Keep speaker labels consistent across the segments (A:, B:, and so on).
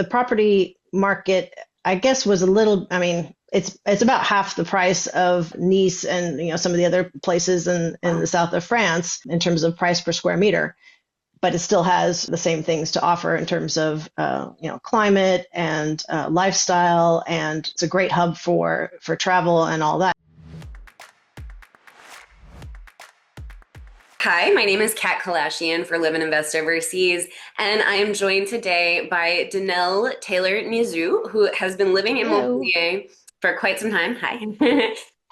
A: the property market, I guess, was a little, I mean, it's about half the price of Nice and some of the other places in the south of France in terms of price per square meter. But it still has the same things to offer in terms of climate and lifestyle, and it's a great hub for travel and all that.
B: Hi, my name is Kalashian for Live and Invest Overseas, and I am joined today by Dennelle Taylor Nizoux, who has been living in
A: Hello.
B: Montpellier for quite some time. Hi.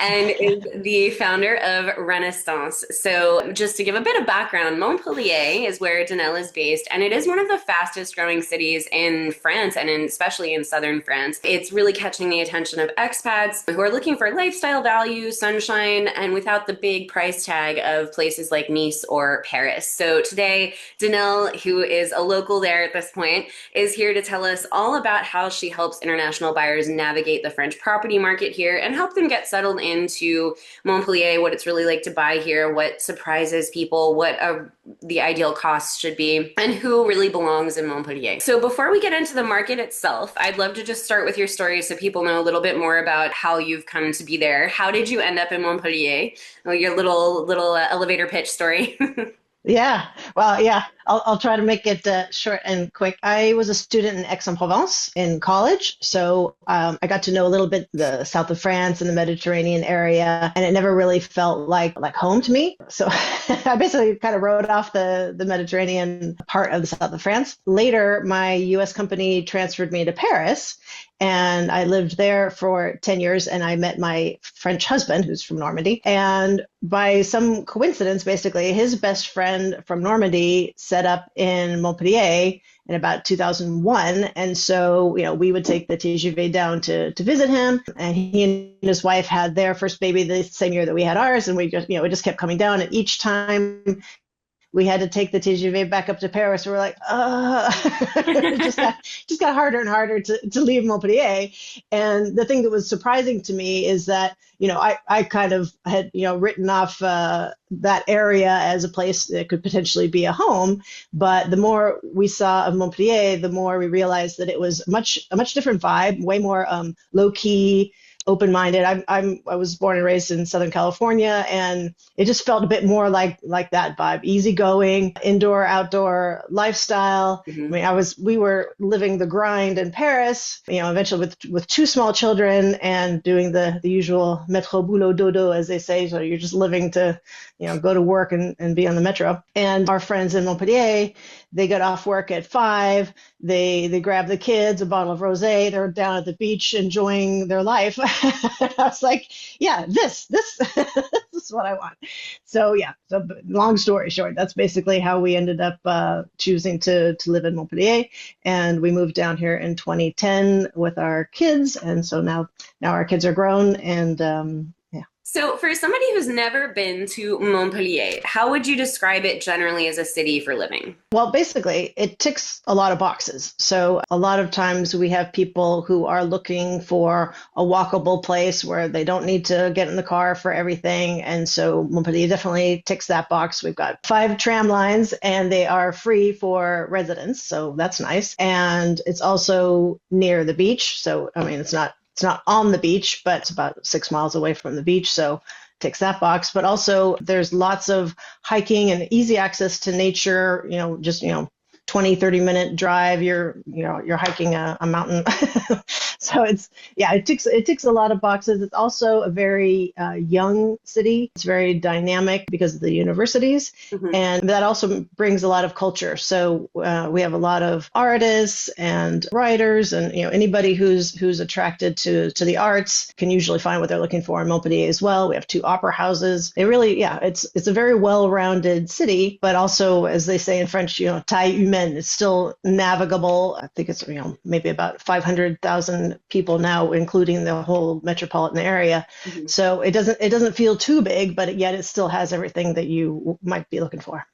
B: And is the founder of Renestance. So, just to give a bit of background, Montpellier is where Dennelle is based, and it is one of the fastest growing cities in France and especially in southern France. It's really catching the attention of expats who are looking for lifestyle value, sunshine, and without the big price tag of places like Nice or Paris. So, today, Dennelle, who is a local there at this point, is here to tell us all about how she helps international buyers navigate the French property market here and help them get settled into Montpellier, what it's really like to buy here, what surprises people, what the ideal costs should be, and who really belongs in Montpellier. So before we get into the market itself, I'd love to just start with your story so people know a little bit more about how you've come to be there. How did you end up in Montpellier? Your little elevator pitch story.
A: Yeah, well, yeah, I'll try to make it short and quick. I was a student in Aix-en-Provence in college, so I got to know a little bit the south of France and the Mediterranean area, and it never really felt like home to me. So I basically kind of wrote off the Mediterranean part of the south of France. Later, my U.S. company transferred me to Paris, and I lived there for 10 years, and I met my French husband, who's from Normandy. And by some coincidence, basically, his best friend from Normandy set up in Montpellier in about 2001. And so, we would take the TGV down to visit him. And he and his wife had their first baby the same year that we had ours. And we just, it just kept coming down. And each time we had to take the TGV back up to Paris. We were like, it just got harder and harder to leave Montpellier. And the thing that was surprising to me is that, I kind of had, written off that area as a place that could potentially be a home. But the more we saw of Montpellier, the more we realized that it was a much different vibe, way more low key, open-minded. I was born and raised in Southern California, and it just felt a bit more like that vibe, easygoing, indoor, outdoor lifestyle.
B: Mhm.
A: I mean, we were living the grind in Paris, eventually with two small children and doing the usual métro boulot dodo, as they say. So you're just living to, go to work and be on the metro. And our friends in Montpellier, they got off work at 5. They grabbed the kids, a bottle of rosé. They're down at the beach enjoying their life. I was like, yeah, this this is what I want. So yeah. So long story short, that's basically how we ended up choosing to live in Montpellier, and we moved down here in 2010 with our kids, and so now our kids are grown, and yeah.
B: So, for somebody who's never been to Montpellier, how would you describe it generally as a city for living?
A: Well, basically, it ticks a lot of boxes. So a lot of times we have people who are looking for a walkable place where they don't need to get in the car for everything. And so Montpellier definitely ticks that box. We've got 5 tram lines, and they are free for residents. So that's nice. And it's also near the beach. So, I mean, it's not on the beach, but it's about 6 miles away from the beach. So ticks that box. But also there's lots of hiking and easy access to nature, just, 20-30 minute drive, you're hiking a mountain. So it ticks a lot of boxes. It's also a very young city. It's very dynamic because of the universities,
B: Mhm.
A: and that also brings a lot of culture. So we have a lot of artists and writers, and anybody who's attracted to the arts can usually find what they're looking for in Montpellier as well. We have 2 opera houses. It really, it's a very well-rounded city, but also, as they say in French, taille humaine. It's still navigable. I think it's maybe about 500,000 people now, including the whole metropolitan area.
B: Mhm.
A: So it doesn't feel too big, but yet it still has everything that you might be looking for.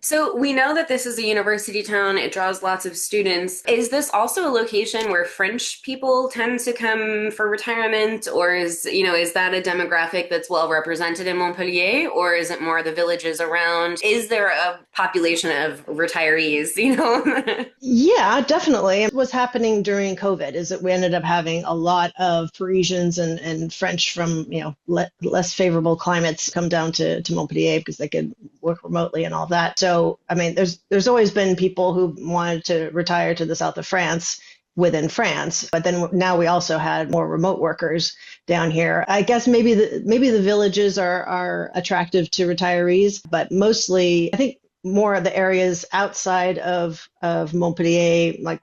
B: So we know that this is a university town. It draws lots of students. Is this also a location where French people tend to come for retirement, or is that a demographic that's well represented in Montpellier, or is it more the villages around? Is there a population of retirees,
A: Yeah, definitely. What's happening during COVID is that we ended up having a lot of Parisians and French from, less favorable climates come down to Montpellier because they could work remotely and all that. So, I mean, there's always been people who wanted to retire to the south of France within France, but then now we also had more remote workers down here. I guess maybe the villages are attractive to retirees, but mostly I think more of the areas outside of Montpellier, like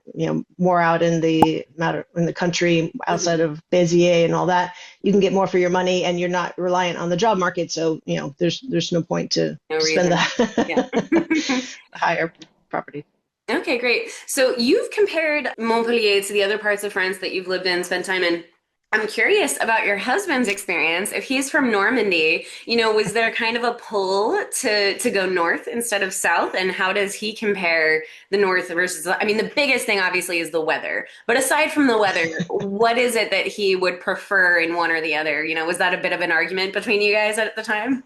A: more out in the country, outside of Béziers and all that, you can get more for your money, and you're not reliant on the job market. So there's no point to
B: No
A: spend
B: reason. Yeah.
A: the higher property.
B: Okay, great. So you've compared Montpellier to the other parts of France that you've lived in, spent time in. I'm curious about your husband's experience. If he's from Normandy, was there kind of a pull to go north instead of south? And how does he compare the north versus, I mean, the biggest thing obviously is the weather. But aside from the weather, what is it that he would prefer in one or the other? Was that a bit of an argument between you guys at the time?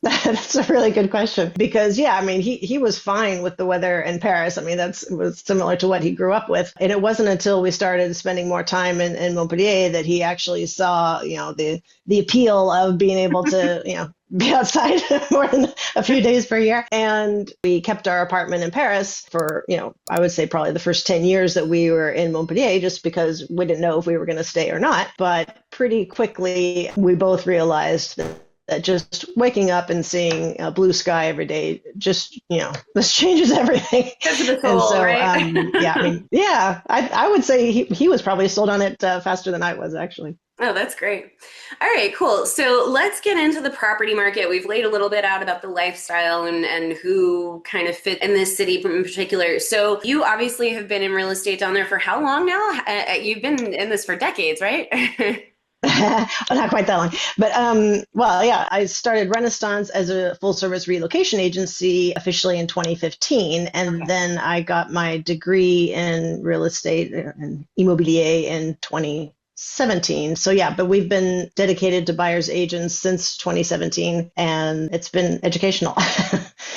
A: That's a really good question because, yeah, I mean, he was fine with the weather in Paris. I mean, was similar to what he grew up with. And it wasn't until we started spending more time in Montpellier that he actually saw, the appeal of being able to, be outside more than a few days per year. And we kept our apartment in Paris for, I would say probably the first 10 years that we were in Montpellier, just because we didn't know if we were going to stay or not. But pretty quickly, we both realized that just waking up and seeing a blue sky every day, just, this changes everything.
B: Because of the
A: And
B: soul,
A: so,
B: right?
A: yeah, I mean, yeah, I would say he was probably sold on it faster than I was, actually.
B: Oh, that's great. All right, cool. So let's get into the property market. We've laid a little bit out about the lifestyle and who kind of fit in this city in particular. So you obviously have been in real estate down there for how long now? You've been in this for decades, right?
A: Well, not quite that long, but well, yeah, I started Renestance as a full service relocation agency officially in 2015, and then I got my degree in real estate and immobilier in 2017. So yeah, but we've been dedicated to buyers agents since 2017, and it's been educational.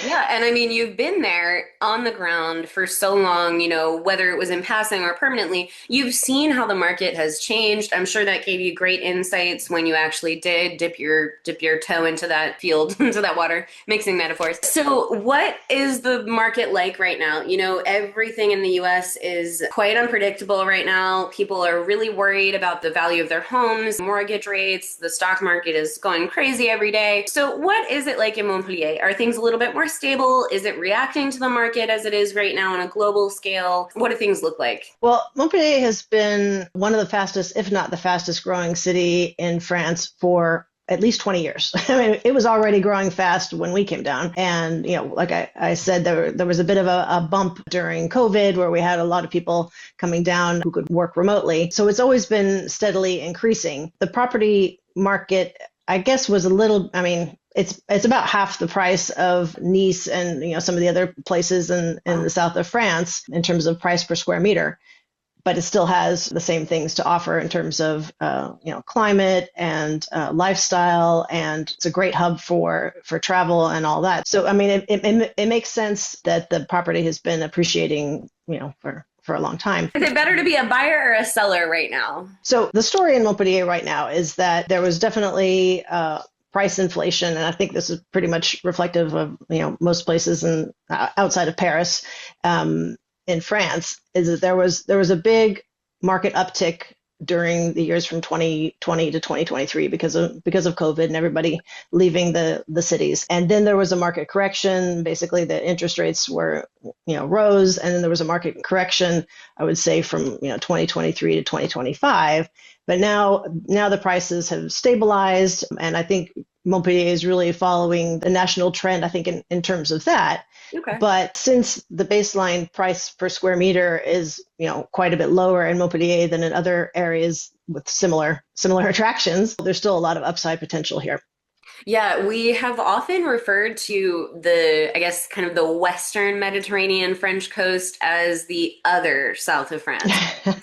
B: Yeah, and I mean, you've been there on the ground for so long, whether it was in passing or permanently, you've seen how the market has changed. I'm sure that gave you great insights when you actually did dip your toe into that field, into that water, mixing metaphors. So, what is the market like right now? Everything in the US is quite unpredictable right now. People are really worried about the value of their homes, mortgage rates, the stock market is going crazy every day. So, what is it like in Montpellier? Are things a little bit more stable? Is it reacting to the market as it is right now on a global scale? What do things look like?
A: Well, Montpellier has been one of the fastest, if not the fastest growing city in France for at least 20 years. I mean, it was already growing fast when we came down. And, like I said, there was a bit of a bump during COVID where we had a lot of people coming down who could work remotely. So it's always been steadily increasing. The property market, I guess, was a little, I mean, it's about half the price of Nice and some of the other places in the south of France in terms of price per square meter, but it still has the same things to offer in terms of climate and lifestyle, and it's a great hub for travel and all that. So I mean, it makes sense that the property has been appreciating for a long time.
B: Is it better to be a buyer or a seller right now?
A: So the story in Montpellier right now is that there was definitely price inflation, and I think this is pretty much reflective of most places outside of Paris in France. Is that there was a big market uptick during the years from 2020 to 2023 because of COVID and everybody leaving the cities, and then there was a market correction. Basically, the interest rates were rose, and then there was a market correction, I would say, from 2023 to 2025. But now the prices have stabilized, and I think Montpellier is really following the national trend, I think, in terms of that.
B: Okay.
A: But since the baseline price per square meter is, quite a bit lower in Montpellier than in other areas with similar attractions, there's still a lot of upside potential here.
B: Yeah, we have often referred to I guess, kind of the Western Mediterranean French coast as the other south of France.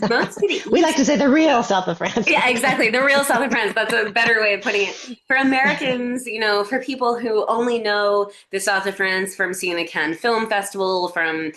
B: Most to the
A: We like
B: east.
A: to say the real south of France.
B: Yeah, exactly. The real south of France. That's a better way of putting it. For Americans, for people who only know the south of France from seeing the Cannes Film Festival, from,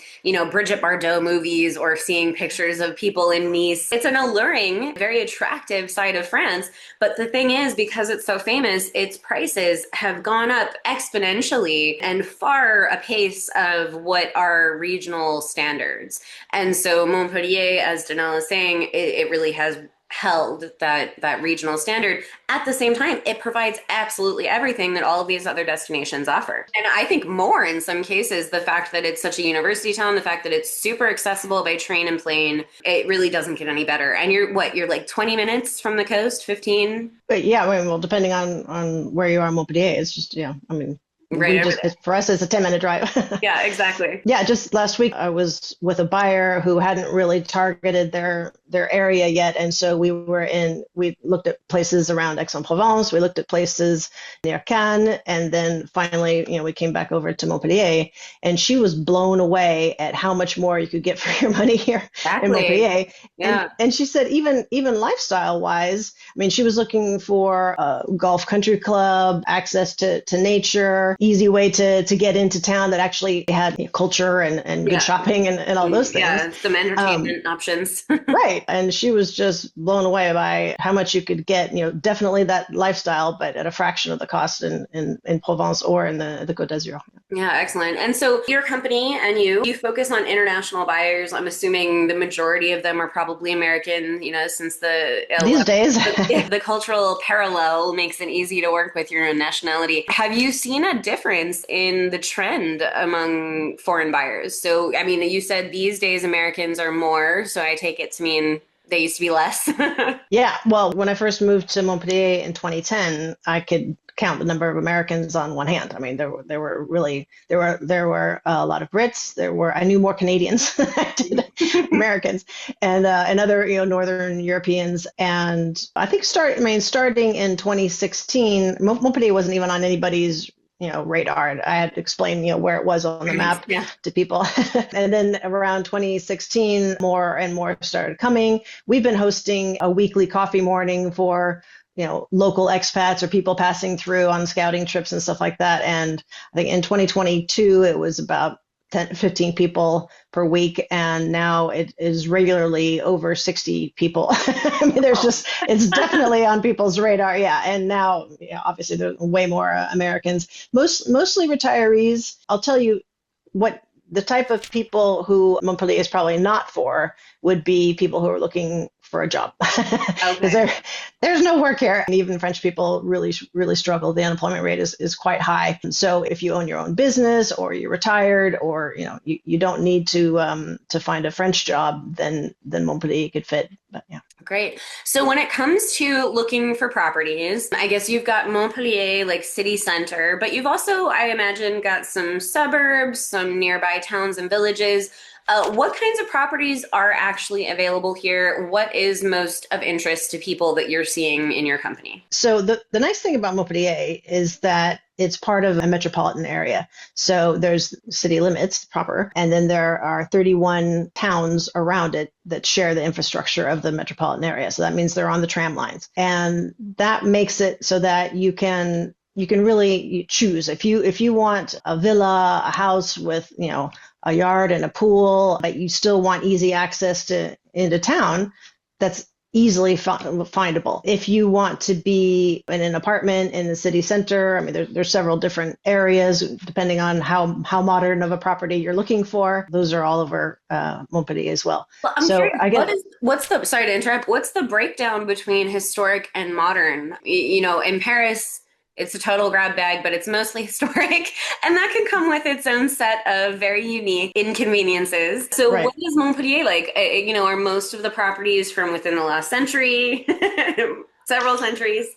B: Brigitte Bardot movies, or seeing pictures of people in Nice, it's an alluring, very attractive side of France. But the thing is, because it's so famous, its prices have gone up exponentially and far apace of what are regional standards. And so Montpellier, as Dennelle is saying, it really has held that regional standard. At the same time, it provides absolutely everything that all of these other destinations offer. And I think more in some cases, the fact that it's such a university town, the fact that it's super accessible by train and plane, it really doesn't get any better. And you're like 20 minutes from the coast, 15?
A: But yeah, well, depending on where you are in Montpellier, it's just, I mean,
B: Right over there.
A: for us, it's a 10-minute drive.
B: Yeah, exactly.
A: Yeah, just last week I was with a buyer who hadn't really targeted their area yet, and so we looked at places around Aix-en-Provence, we looked at places near Cannes, and then finally, we came back over to Montpellier, and she was blown away at how much more you could get for your money here in
B: Exactly.
A: Montpellier.
B: Yeah.
A: And she said even lifestyle wise, I mean, she was looking for a golf country club, access to nature, easy way to get into town that actually had culture and good
B: Yeah.
A: shopping and all those things.
B: Yeah, some entertainment options.
A: Right. And she was just blown away by how much you could get, definitely that lifestyle, but at a fraction of the cost in Provence or in the Côte d'Azur.
B: Yeah, excellent. And so your company and you focus on international buyers. I'm assuming the majority of them are probably American, since
A: These days.
B: the cultural parallel makes it easy to work with your own nationality. Have you seen a difference in the trend among foreign buyers? So, I mean, you said these days Americans are more, so I take it to mean they used to be less.
A: Yeah, well, when I first moved to Montpellier in 2010, I could count the number of Americans on one hand. I mean, there were a lot of Brits. I knew more Canadians than I did Americans, and other Northern Europeans. And I think starting in 2016, Montpellier wasn't even on anybody's radar. I had to explain, where it was on the map
B: Yeah.
A: to people. And then around 2016, more and more started coming. We've been hosting a weekly coffee morning for, local expats or people passing through on scouting trips and stuff like that. And I think in 2022, it was about 10, 15 people per week. And now it is regularly over 60 people. I mean, it's definitely on people's radar. Yeah. And now, obviously, there's way more Americans, mostly retirees. I'll tell you what the type of people who Montpellier is probably not for would be people who are looking for a job. Because
B: Okay.
A: there's no work here. And even French people really struggle. The unemployment rate is quite high. So if you own your own business or you're retired or you don't need to find a French job, then Montpellier could fit. But yeah.
B: Great. So when it comes to looking for properties, I guess you've got Montpellier, like city center, but you've also, I imagine, got some suburbs, some nearby towns and villages. What kinds of properties are actually available here? What is most of interest to people that you're seeing in your company?
A: So the nice thing about Montpellier is that it's part of a metropolitan area. So there's city limits proper, and then there are 31 towns around it that share the infrastructure of the metropolitan area. So that means they're on the tram lines. And that makes it so that you can really choose if you want a villa, a house with, a yard and a pool, but you still want easy access into town, that's easily findable. If you want to be in an apartment in the city center, I mean, there's several different areas depending on how modern of a property you're looking for. Those are all over Montpellier as well.
B: Well, I'm
A: So
B: curious,
A: I guess
B: sorry to interrupt, what's the breakdown between historic and modern? In Paris, it's a total grab bag, but it's mostly historic, and that can come with its own set of very unique inconveniences. So,
A: right.
B: what is Montpellier like? Are most of the properties from within the last century, several centuries?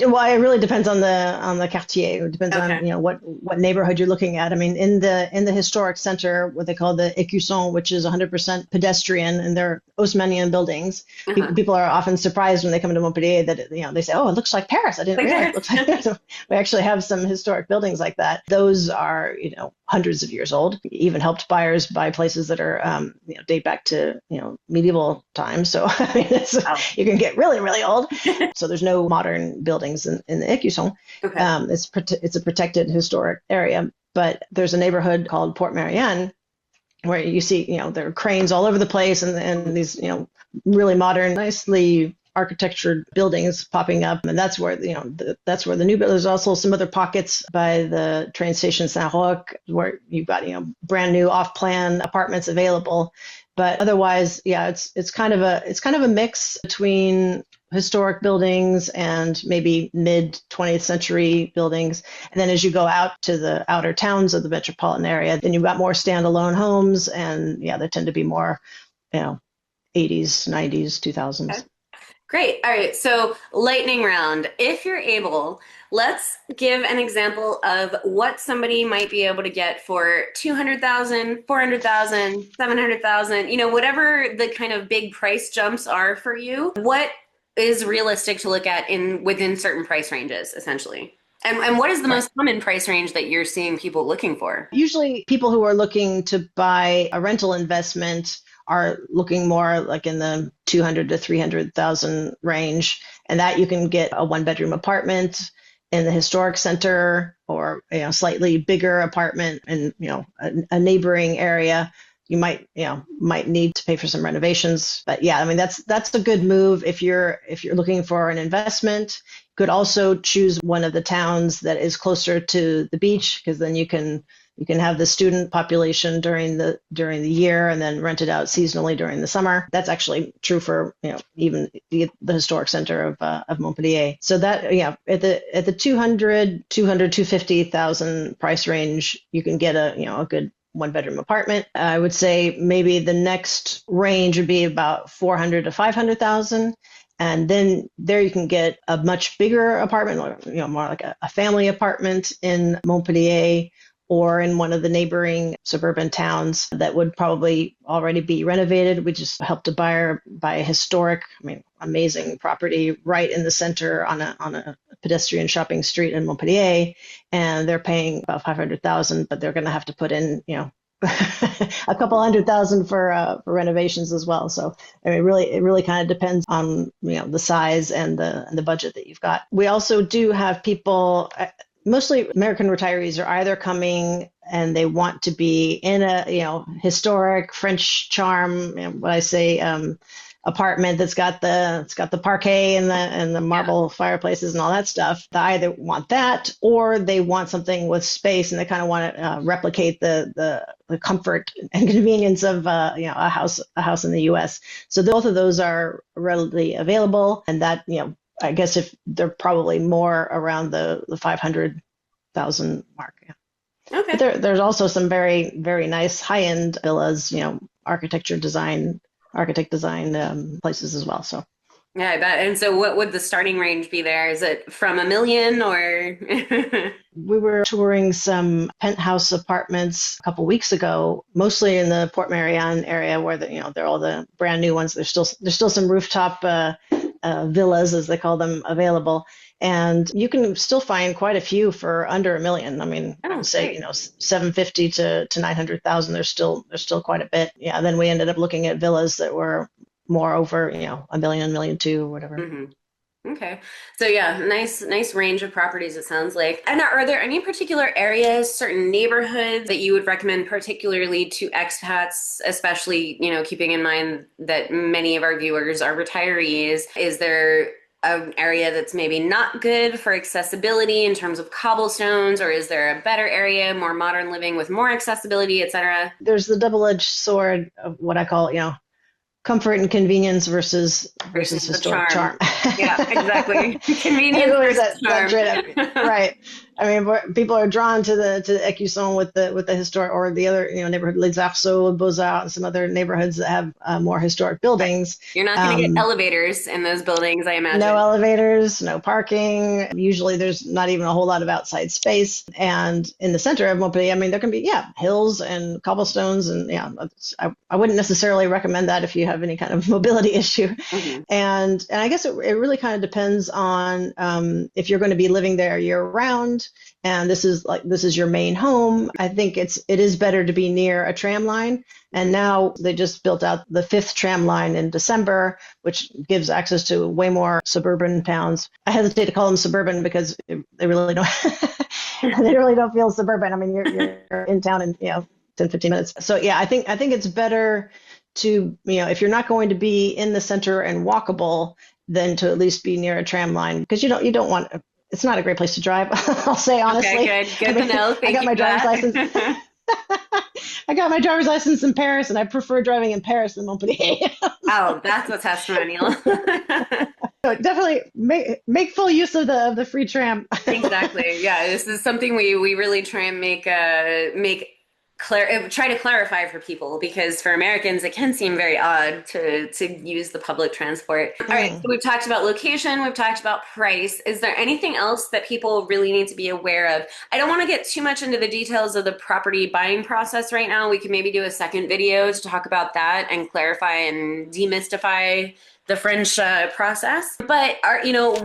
A: Well, it really depends on the quartier. It depends on,
B: Okay.
A: what neighborhood you're looking at. I mean, in the historic center, what they call the Écusson, which is 100% pedestrian, and they're Haussmannian buildings.
B: Uh-huh.
A: People are often surprised when they come to Montpellier that, they say, "Oh, it looks like Paris. I didn't
B: Like
A: realize
B: there.
A: it looks like Paris." We actually have some historic buildings like that. Those are, hundreds of years old. Even helped buyers buy places that are, date back to, medieval times. So I mean,
B: Oh.
A: you can get really, really old. So there's no modern buildings in the Écusson.
B: Okay.
A: It's a protected historic area, but there's a neighborhood called Port Marianne where you see, there are cranes all over the place, and these, really modern, nicely architectured buildings popping up, and that's where, that's where the new. There's also some other pockets by the train station Saint Roch where you've got, brand new off-plan apartments available. But otherwise, yeah, it's kind of a mix between historic buildings and maybe mid 20th century buildings. And then as you go out to the outer towns of the metropolitan area, then you've got more standalone homes, and yeah, they tend to be more, you know, 80s, 90s, 2000s.
B: Great. All right. So, lightning round. If you're able, let's give an example of what somebody might be able to get for 200,000, 400,000, 700,000. Whatever the kind of big price jumps are for you. What is realistic to look at in within certain price ranges, essentially? And what is the
A: Right.
B: most common price range that you're seeing people looking for?
A: Usually, people who are looking to buy a rental investment are looking more like in the 200 to 300,000 range, and that you can get a one-bedroom apartment in the historic center, or slightly bigger apartment in a neighboring area. You might need to pay for some renovations, but yeah, I mean that's a good move if you're looking for an investment. Could also choose one of the towns that is closer to the beach, because then you can have the student population during the year, and then rent it out seasonally during the summer. That's actually true for even the historic center of Montpellier. So that, yeah, at the 250,000 price range, you can get a good one bedroom apartment. I would say maybe the next range would be about 400 to 500,000. And then there you can get a much bigger apartment, more like a family apartment in Montpellier, or in one of the neighboring suburban towns that would probably already be renovated. We just helped a buyer buy a historic, amazing property right in the center on a pedestrian shopping street in Montpellier, and they're paying about 500,000, but they're going to have to put in, a couple 100,000 for renovations as well. So I mean, it really kind of depends on the size and the budget that you've got. We also do have people. Mostly American retirees are either coming and they want to be in a historic French charm, what I say, apartment that's got the parquet and the
B: Yeah.
A: marble fireplaces and all that stuff. They either want that, or they want something with space, and they kind of want to replicate the comfort and convenience of a house in the U.S. So both of those are readily available, and that I guess if they're probably more around the 500,000 mark. Yeah. But
B: Okay.
A: there's also some very, very nice high-end villas, architect design places as well. So
B: Yeah, I bet. And so what would the starting range be there? Is it from 1 million or?
A: we were touring some penthouse apartments a couple weeks ago, mostly in the Port Marianne area, where they're all the brand new ones. There's still some rooftop villas, as they call them, available. And you can still find quite a few for under 1 million. I mean, I
B: Oh,
A: would say,
B: great.
A: 750 to 900,000. There's still quite a bit. Yeah. Then we ended up looking at villas that were more over, 1 million, 1,200,000, or whatever.
B: Hmm. Okay. So yeah, nice range of properties it sounds like. And are there any particular areas, certain neighborhoods that you would recommend particularly to expats, especially, keeping in mind that many of our viewers are retirees? Is there an area that's maybe not good for accessibility in terms of cobblestones, or is there a better area, more modern living with more accessibility, etc.?
A: There's the double-edged sword of what I call, comfort and convenience versus
B: versus the
A: historic
B: charm.
A: charm.
B: Yeah, exactly. Convenience
A: Always
B: versus
A: that
B: charm.
A: trade-off, right? I mean, people are drawn to the Écusson with the historic, or the other neighborhood, Les Arceaux, Beaux-Arts, and some other neighborhoods that have more historic
B: Right.
A: buildings.
B: You're not going to get elevators in those buildings, I
A: No
B: imagine.
A: elevators, no parking. Usually there's not even a whole lot of outside space. And in the center of Montpellier, I mean, there can be, hills and cobblestones. And I wouldn't necessarily recommend that if you have any kind of mobility issue.
B: Hmm.
A: And I guess it really kind of depends on if you're going to be living there year round. And this is your main home. I think it is better to be near a tram line. And now they just built out the fifth tram line in December, which gives access to way more suburban towns. I hesitate to call them suburban because they really don't they really don't feel suburban. I mean, you're in town in 10, 15 minutes. So yeah, I think it's better to, if you're not going to be in the center and walkable, then to at least be near a tram line, because you don't want, it's not a great place to drive. I'll say honestly.
B: Okay, good to know.
A: I
B: Thank
A: got
B: you
A: my
B: for
A: driver's license.
B: that.
A: I got my driver's license in Paris, and I prefer driving in Paris than Montpellier.
B: Oh, that's a testimonial.
A: So definitely make full use of the free tram.
B: Exactly. Yeah, this is something we really try and try to clarify for people, because for Americans it can seem very odd to use the public transport. All right, so we've talked about location, we've talked about price. Is there anything else that people really need to be aware of? I don't want to get too much into the details of the property buying process right now. We can maybe do a second video to talk about that and clarify and demystify the French process. But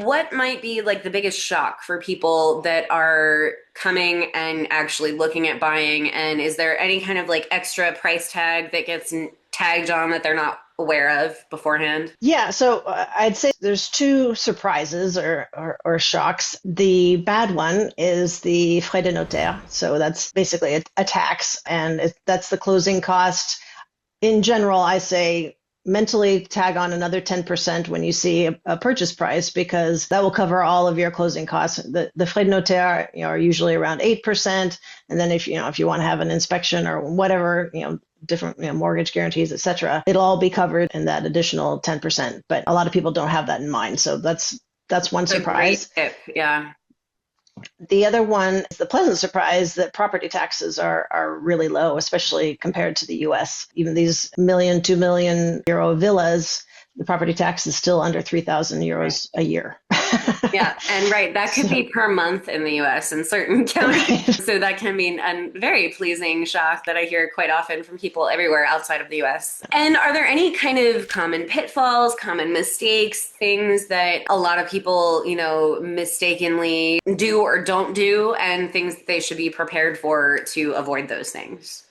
B: what might be like the biggest shock for people that are coming and actually looking at buying? And is there any kind of like extra price tag that gets tagged on that they're not aware of beforehand?
A: Yeah, so I'd say there's two surprises or shocks. The bad one is the frais de notaire. So that's basically a tax, and that's the closing cost. In general, I say mentally tag on another 10% when you see a purchase price, because that will cover all of your closing costs. The frais de notaire are usually around 8%. And then if you want to have an inspection or whatever, different mortgage guarantees, etc., it'll all be covered in that additional 10%. But a lot of people don't have that in mind. So that's one surprise.
B: A great tip. Yeah.
A: The other one is the pleasant surprise that property taxes are really low, especially compared to the US. Even these million, 2 million euro villas, the property tax is still under 3,000 euros a year.
B: Yeah, and right, that could be per month in the US in certain counties.
A: Right.
B: So that can be a very pleasing shock that I hear quite often from people everywhere outside of the US. And are there any kind of common pitfalls, common mistakes, things that a lot of people, mistakenly do or don't do, and things that they should be prepared for to avoid those things?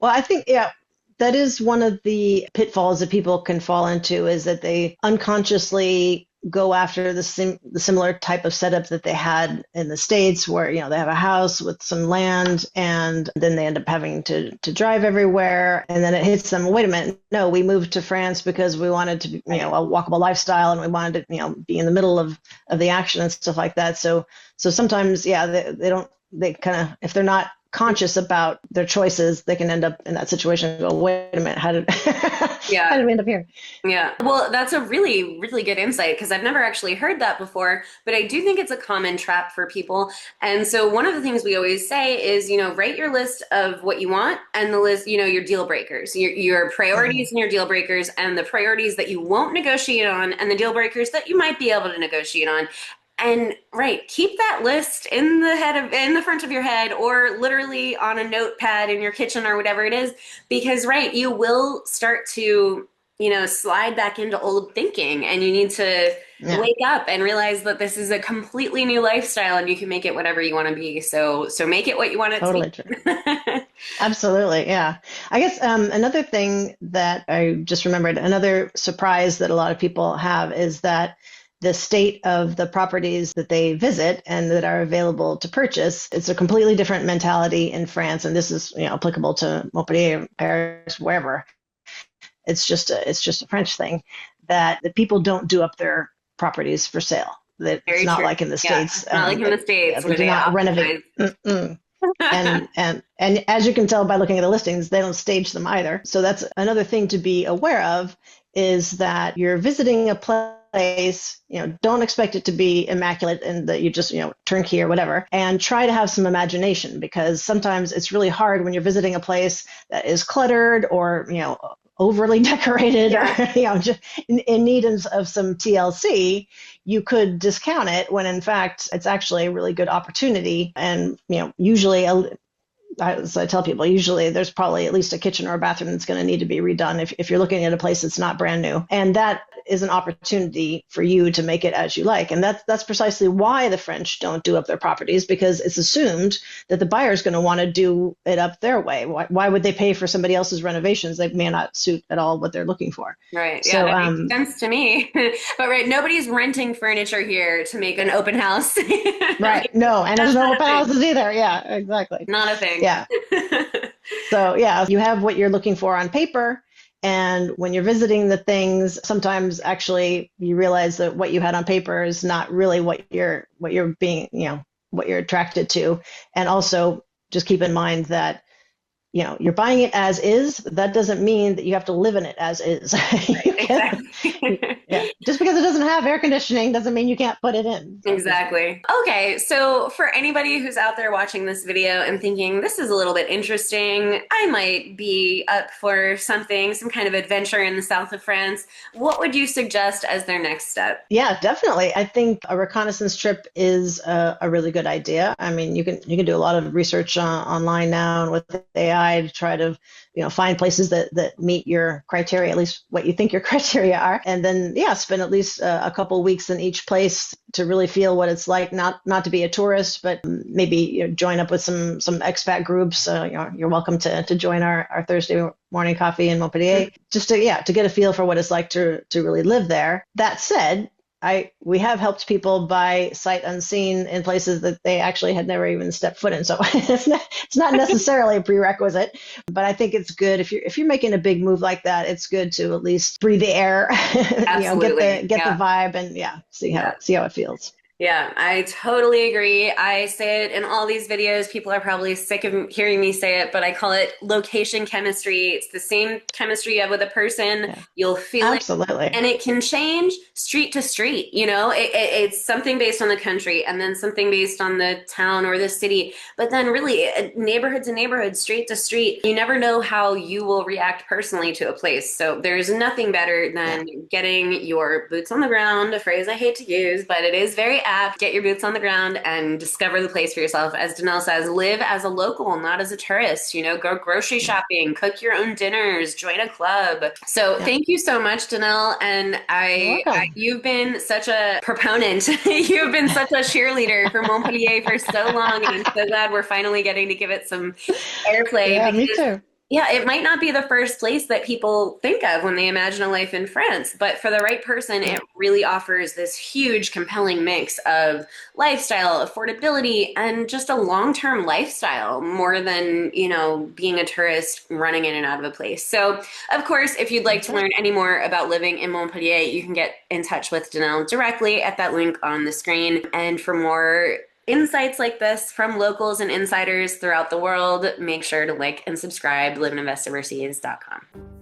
A: Well, I think, yeah, that is one of the pitfalls that people can fall into, is that they unconsciously go after the similar type of setup that they had in the States, where they have a house with some land, and then they end up having to drive everywhere, and then it hits them, wait a minute, no, we moved to France because we wanted to a walkable lifestyle, and we wanted to be in the middle of the action and stuff like that. So sometimes they kind of, if they're not conscious about their choices, they can end up in that situation and go, wait a minute, how did how did we end up here?
B: Yeah. Well, that's a really, really good insight, because I've never actually heard that before, but I do think it's a common trap for people. And so one of the things we always say is, write your list of what you want, and the list, your deal breakers, your priorities and your deal breakers, and the priorities that you won't negotiate on, and the deal breakers that you might be able to negotiate on. And keep that list in the front of your head, or literally on a notepad in your kitchen or whatever it is, because you will start to, slide back into old thinking, and you need to wake up and realize that this is a completely new lifestyle, and you can make it whatever you want to be. So make it what you want it
A: Totally
B: to
A: be.
B: True.
A: Absolutely. Yeah. I guess another thing that I just remembered, another surprise that a lot of people have, is that the state of the properties that they visit and that are available to purchase, it's a completely different mentality in France. And this is applicable to Montpellier, Paris, wherever. It's just a French thing, that the people don't do up their properties for sale. That
B: Very
A: it's not
B: true.
A: like in the
B: Yeah,
A: States.
B: it's not like in the States
A: They
B: where
A: do
B: they
A: not
B: optimize.
A: renovate. And as you can tell by looking at the listings, they don't stage them either. So that's another thing to be aware of, is that you're visiting a place, don't expect it to be immaculate and that you just, turnkey or whatever, and try to have some imagination, because sometimes it's really hard when you're visiting a place that is cluttered or, overly decorated,
B: Yeah.
A: or just in need of some TLC. You could discount it when in fact it's actually a really good opportunity. And usually, as I tell people, usually there's probably at least a kitchen or a bathroom that's going to need to be redone if you're looking at a place that's not brand new. And that is an opportunity for you to make it as you like. And that's precisely why the French don't do up their properties, because it's assumed that the buyer is going to want to do it up their way. Why would they pay for somebody else's renovations? They may not suit at all what they're looking for.
B: Right. Yeah,
A: So,
B: that makes sense to me. But right, nobody's renting furniture here to make an open house.
A: right. No, and there's
B: That's
A: no
B: not a
A: open
B: thing.
A: houses either. Yeah, exactly.
B: Not a thing.
A: Yeah. So, yeah, you have what you're looking for on paper. And when you're visiting the things, sometimes actually you realize that what you had on paper is not really what you're being, what you're attracted to. And also just keep in mind that you're buying it as is. That doesn't mean that you have to live in it as is.
B: Right,
A: Yeah.
B: exactly.
A: Just because it doesn't have air conditioning doesn't mean you can't put it in. So
B: Exactly. Okay, so for anybody who's out there watching this video and thinking this is a little bit interesting, I might be up for something, some kind of adventure in the south of France, what would you suggest as their next step?
A: yeah, definitely. I think a reconnaissance trip is a really good idea. I mean, you can do a lot of research online now and with AI to try to find places that meet your criteria, at least what you think your criteria are, and then spend at least a couple weeks in each place to really feel what it's like, not to be a tourist, but maybe join up with some expat groups. You're welcome to join our Thursday morning coffee in Montpellier, just to get a feel for what it's like to really live there. That said, we have helped people buy sight unseen in places that they actually had never even stepped foot in. So it's not necessarily a prerequisite, but I think it's good if you're making a big move like that. It's good to at least breathe the air,
B: Absolutely.
A: get the
B: Yeah.
A: vibe, and
B: Yeah.
A: see how it feels.
B: Yeah, I totally agree. I say it in all these videos. People are probably sick of hearing me say it, but I call it location chemistry. It's the same chemistry you have with a person.
A: Yeah,
B: You'll feel it.
A: absolutely.
B: And it can change street to street. It's something based on the country and then something based on the town or the city. But then really neighborhood to neighborhood, street to street, you never know how you will react personally to a place. So there's nothing better
A: Yeah,
B: than getting your boots on the ground, a phrase I hate to use, but it is very apt. Get your boots on the ground and discover the place for yourself. As Dennelle says, live as a local, not as a tourist. Go grocery
A: yeah,
B: shopping, cook your own dinners, join a club. So
A: yeah.
B: thank you so much, Dennelle. And
A: You're welcome.
B: you've been such a proponent. You've been such a cheerleader for Montpellier for so long, and I'm so glad we're finally getting to give it some airplay
A: Yeah, me
B: because
A: too.
B: yeah, it might not be the first place that people think of when they imagine a life in France, but for the right person,
A: Yeah,
B: it really offers this huge, compelling mix of lifestyle, affordability, and just a long-term lifestyle more than, being a tourist running in and out of a place. So, of course, if you'd like
A: that's
B: to
A: right.
B: learn any more about living in Montpellier, you can get in touch with Dennelle directly at that link on the screen. And for more insights like this from locals and insiders throughout the world, make sure to like and subscribe, liveandinvestoverseas.com.